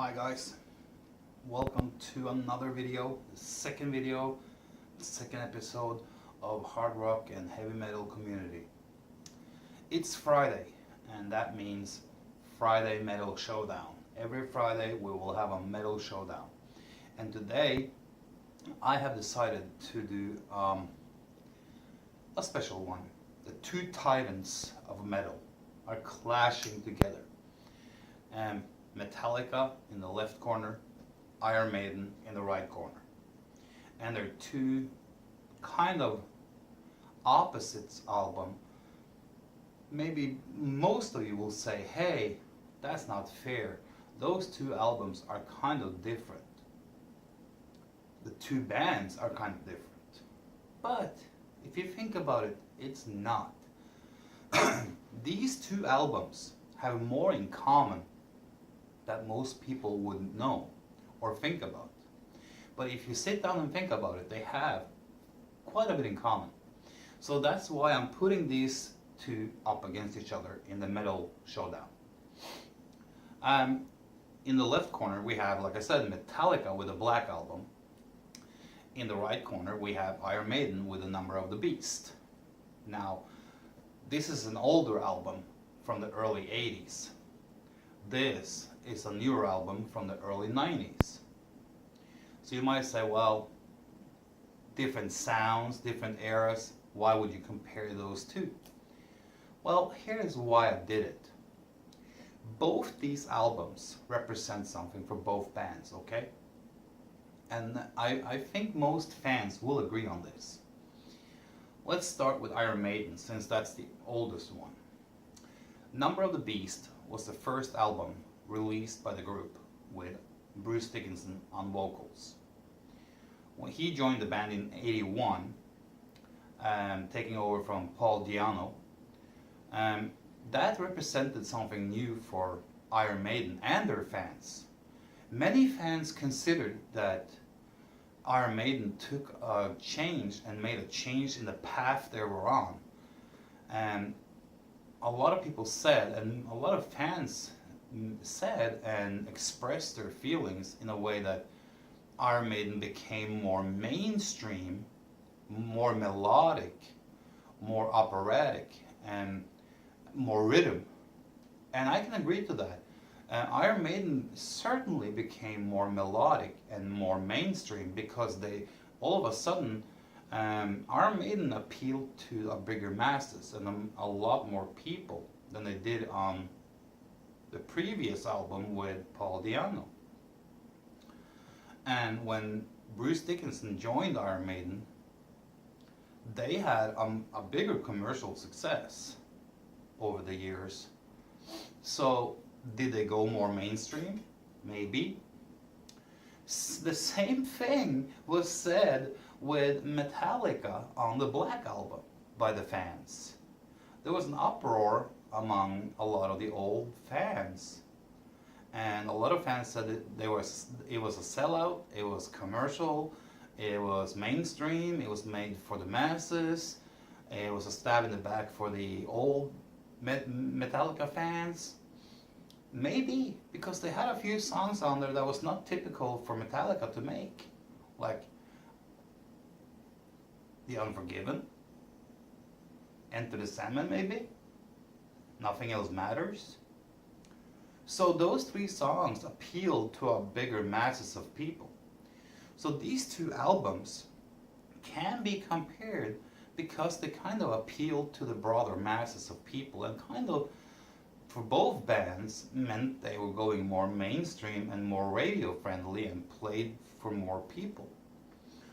Hi guys, welcome to another video, the second video, the second episode of Hard Rock and Heavy Metal Community. It's Friday, and that means Friday Metal Showdown. Every Friday we will have a metal showdown. And today I have decided to do a special one. The two titans of metal are clashing together. Metallica in the left corner, Iron Maiden in the right corner. And they're two kind of opposites album. Maybe most of you will say, hey, that's not fair. Those two albums are kind of different. The two bands are kind of different. But if you think about it, it's not. These two albums have more in common that most people wouldn't know or think about. But if you sit down and think about it, they have quite a bit in common. So that's why I'm putting these two up against each other in the metal showdown. In the left corner we have, like I said, Metallica with a Black Album. In the right corner we have Iron Maiden with the Number of the Beast. Now, this is an older album from the early 80s. This is a newer album from the early 90s. So you might say, well, different sounds, different eras, why would you compare those two? Well, here's why I did it. Both these albums represent something for both bands, okay? And I think most fans will agree on this. Let's start with Iron Maiden, since that's the oldest one. Number of the Beast was the first album released by the group with Bruce Dickinson on vocals. When he joined the band in '81, taking over from Paul Di'Anno, that represented something new for Iron Maiden and their fans. Many fans considered that Iron Maiden took a change and made a change in the path they were on. And a lot of people said, and a lot of fans said and expressed their feelings in a way that Iron Maiden became more mainstream, more melodic, more operatic, and more rhythm. And I can agree to that. Iron Maiden certainly became more melodic and more mainstream because they, all of a sudden, Iron Maiden appealed to a bigger masses and a lot more people than they did on the previous album with Paul Di'Anno. And when Bruce Dickinson joined Iron Maiden, they had a bigger commercial success over the years. So did they go more mainstream? Maybe. The same thing was said with Metallica on the Black Album by the fans. There was an uproar among a lot of the old fans, and a lot of fans said that it was a sellout, it was commercial, it was mainstream, it was made for the masses, it was a stab in the back for the old Metallica fans. Maybe because they had a few songs on there that was not typical for Metallica to make, like The Unforgiven, Enter the Sandman maybe, Nothing Else Matters. So those three songs appealed to a bigger masses of people. So these two albums can be compared because they kind of appealed to the broader masses of people and kind of, for both bands, meant they were going more mainstream and more radio friendly and played for more people.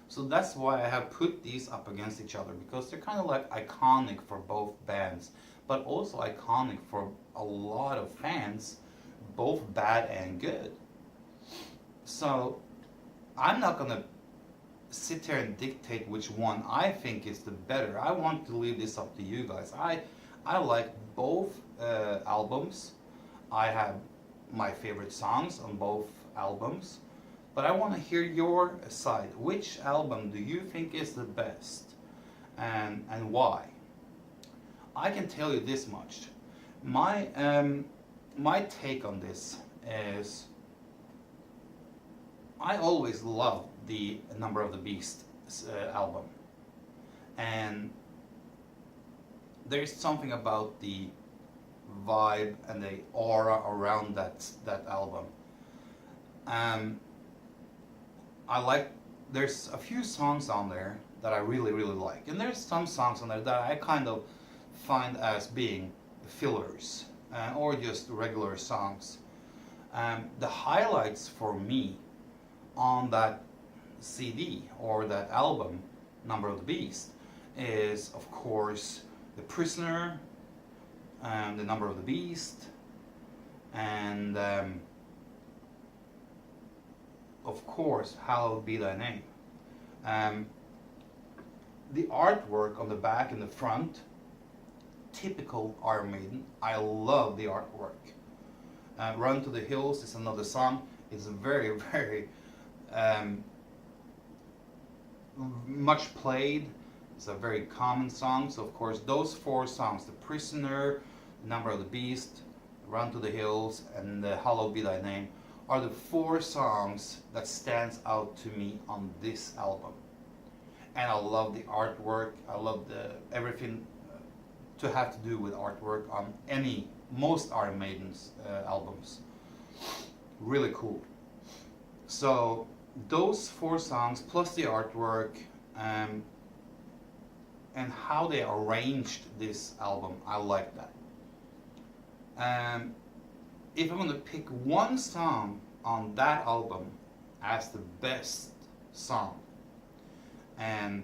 So that's why I have put these up against each other, because they're kind of like iconic for both bands, but also iconic for a lot of fans, both bad and good. So I'm not gonna sit here and dictate which one I think is the better. I want to leave this up to you guys. I like both albums. I have my favorite songs on both albums, but I want to hear your side. Which album do you think is the best, and why? I can tell you this much. My take on this is I always loved the Number of the Beast album, and there's something about the vibe and the aura around that album. I like. There's a few songs on there that I really like, and there's some songs on there that I kind of find as being fillers or just regular songs. The highlights for me on that CD or that album, Number of the Beast, is of course The Prisoner, The Number of the Beast, and of course Hallowed Be Thy Name. The artwork on the back and the front, typical Iron Maiden. I love the artwork. Run to the Hills is another song. It's very much played. It's a very common song. So of course those four songs, The Prisoner, Number of the Beast, Run to the Hills, and Hallowed Be Thy Name, are the four songs that stands out to me on this album. And I love the artwork. I love everything to have to do with artwork on most Iron Maiden's albums. Really cool. So those four songs plus the artwork and how they arranged this album, I like that. If I'm going to pick one song on that album as the best song, and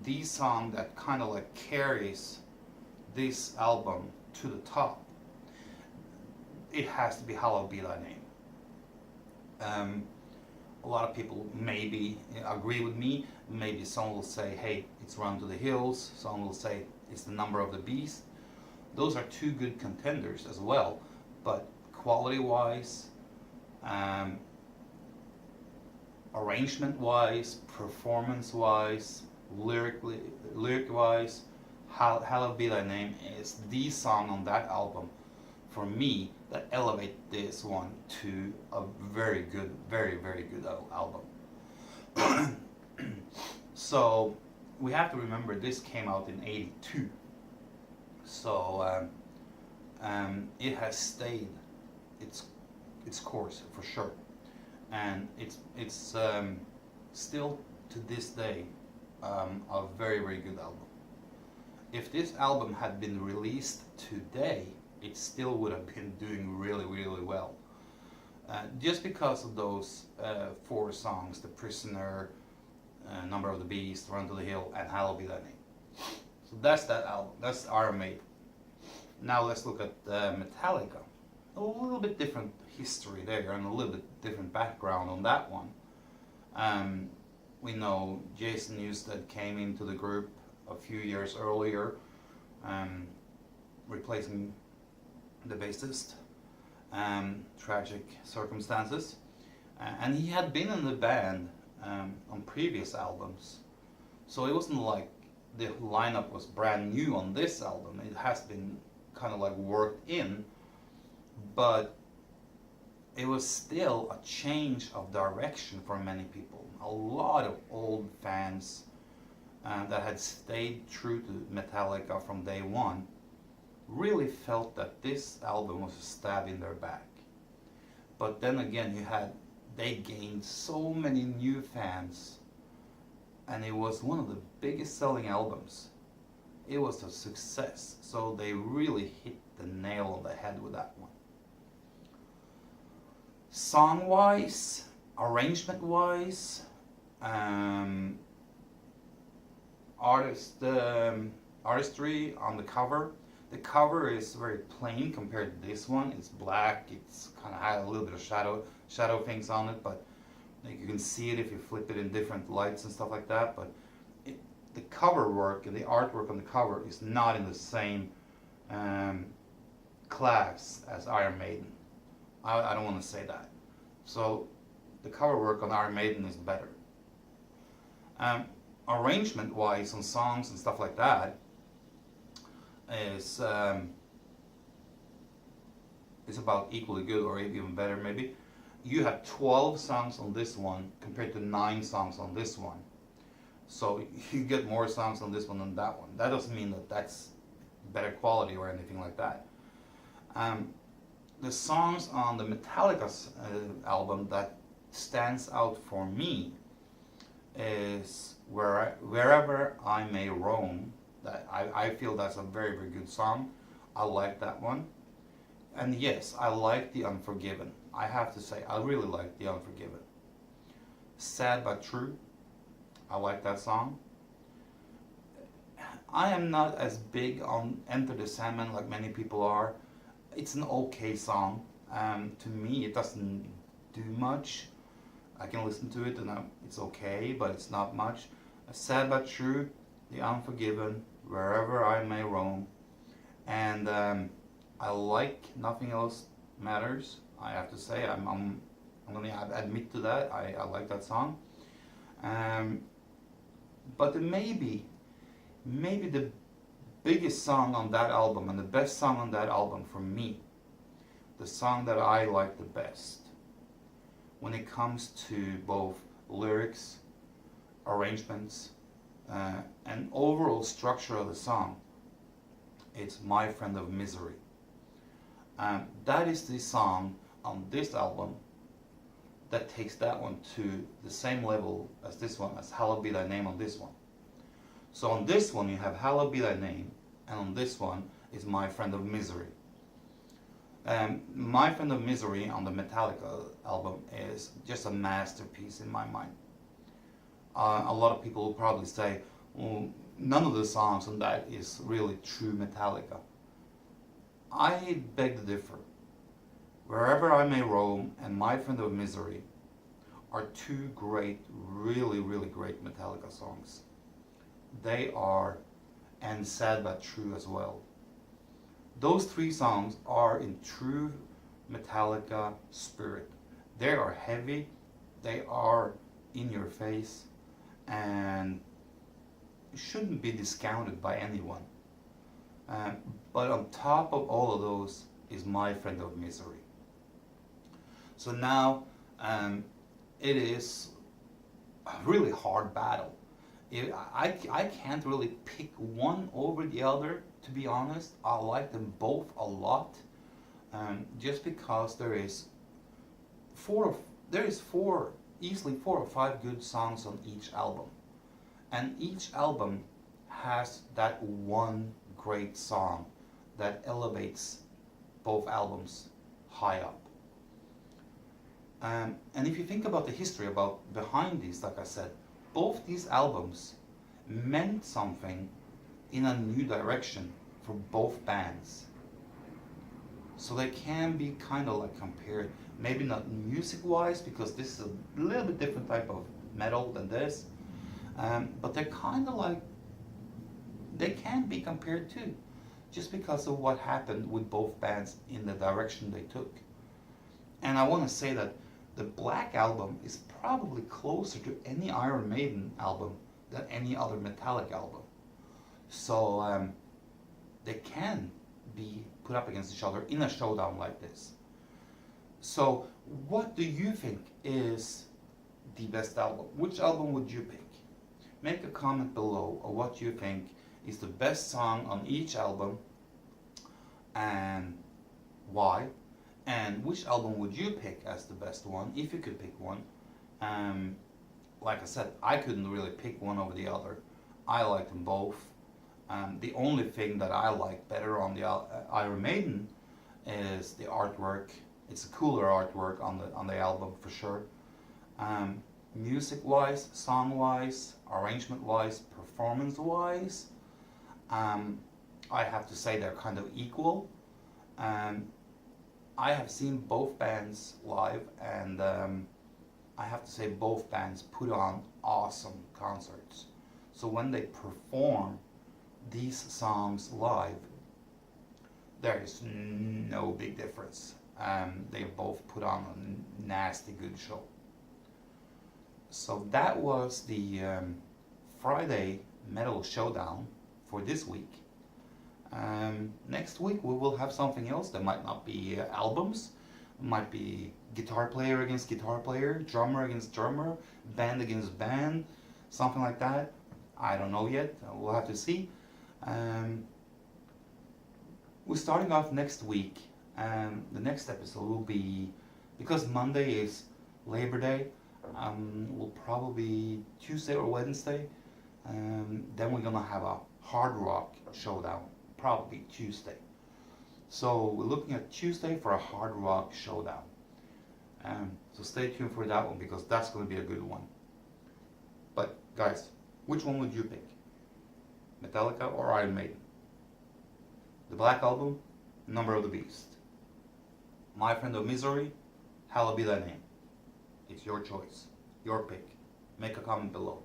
the song that kind of like carries this album to the top, it has to be Hallowed Be Thy Name. A lot of people maybe agree with me. Maybe someone will say, hey, it's Run to the Hills. Someone will say it's The Number of the Beast. Those are two good contenders as well, but quality-wise, arrangement-wise, performance-wise, lyric-wise, Hallowed Be Thy Name is the song on that album for me that elevate this one to a very good album. So we have to remember this came out in '82, so it has stayed its course for sure, and it's still to this day a very good album. If this album had been released today, it still would have been doing really well. Just because of those four songs, The Prisoner, Number of the Beast, Run to the Hill, and Hallowed Be Thy Name. So that's that album. That's Iron Maiden. Now let's look at Metallica. A little bit different history there and a little bit different background on that one. We know Jason Newsted came into the group a few years earlier, replacing the bassist. Tragic circumstances. And he had been in the band on previous albums. So it wasn't like the lineup was brand new on this album. It has been kind of like worked in, but it was still a change of direction for many people. A lot of old fans that had stayed true to Metallica from day one really felt that this album was a stab in their back. But then again, they gained so many new fans, and it was one of the biggest selling albums. It was a success, so they really hit the nail on the head with that one. Song-wise, arrangement-wise, artistry on the cover. The cover is very plain compared to this one. It's black. It's kind of had a little bit of shadow things on it, but you can see it if you flip it in different lights and stuff like that. But the cover work and the artwork on the cover is not in the same class as Iron Maiden. I don't want to say that. So the cover work on Iron Maiden is better. Arrangement-wise on songs and stuff like that is about equally good or even better maybe. you have 12 songs on this one compared to 9 songs on this one. So you get more songs on this one than that one. That doesn't mean that that's better quality or anything like that. The songs on the Metallica album that stands out for me is Wherever I May Roam. That I feel that's a very, very good song. I like that one. And yes, I like The Unforgiven. I have to say, I really like The Unforgiven. Sad But True. I like that song. I am not as big on Enter the Sandman like many people are. It's an okay song. To me, it doesn't do much. I can listen to it and it's okay, but it's not much. Sad But True, The Unforgiven, Wherever I May Roam. And I like Nothing Else Matters. I have to say, I'm going to admit to that. I like that song. But maybe the biggest song on that album and the best song on that album for me, the song that I like the best when it comes to both lyrics, arrangements, and overall structure of the song, it's My Friend of Misery. That is the song on this album that takes that one to the same level as this one, as Hallowed Be Thy Name on this one. So on this one you have Hallowed Be Thy Name, and on this one is My Friend of Misery. My Friend of Misery on the Metallica album is just a masterpiece in my mind. A lot of people will probably say, well, none of the songs on that is really true Metallica. I beg to differ. Wherever I May Roam and My Friend of Misery are two great, really, really great Metallica songs. They are, and Sad But True as well. Those three songs are in true Metallica spirit. They are heavy, they are in your face, and shouldn't be discounted by anyone. But on top of all of those is My Friend of Misery. So now it is a really hard battle. I can't really pick one over the other, to be honest. I like them both a lot, just because there is easily 4 or 5 good songs on each album, and each album has that one great song that elevates both albums high up. And if you think about the history behind these, like I said, both these albums meant something in a new direction for both bands. So they can be kind of like compared, maybe not music-wise, because this is a little bit different type of metal than this, but they're kind of like, they can be compared too, just because of what happened with both bands in the direction they took. And I want to say that the Black Album is probably closer to any Iron Maiden album than any other Metallica album. So they can be put up against each other in a showdown like this. So what do you think is the best album? Which album would you pick? Make a comment below of what you think is the best song on each album and why. And which album would you pick as the best one, if you could pick one? Like I said, I couldn't really pick one over the other. I like them both. The only thing that I like better on the Iron Maiden is the artwork. It's a cooler artwork on the album for sure. Music-wise, song-wise, arrangement-wise, performance-wise, I have to say they're kind of equal. I have seen both bands live, and I have to say both bands put on awesome concerts. So when they perform these songs live, there is no big difference. They both put on a nasty good show. So that was the Friday Metal Showdown for this week. Next week we will have something else. There might not be albums, might be guitar player against guitar player, drummer against drummer, band against band, something like that. I don't know yet. We'll have to see. We're starting off next week, and the next episode will be, because Monday is Labor Day, will probably be Tuesday or Wednesday. Then we're gonna have a hard rock showdown, probably Tuesday. So we're looking at Tuesday for a hard rock showdown. So stay tuned for that one because that's going to be a good one. But guys, which one would you pick? Metallica or Iron Maiden? The Black Album, Number of the Beast. My Friend of Misery, Hallowed Be Thy Name. It's your choice, your pick. Make a comment below.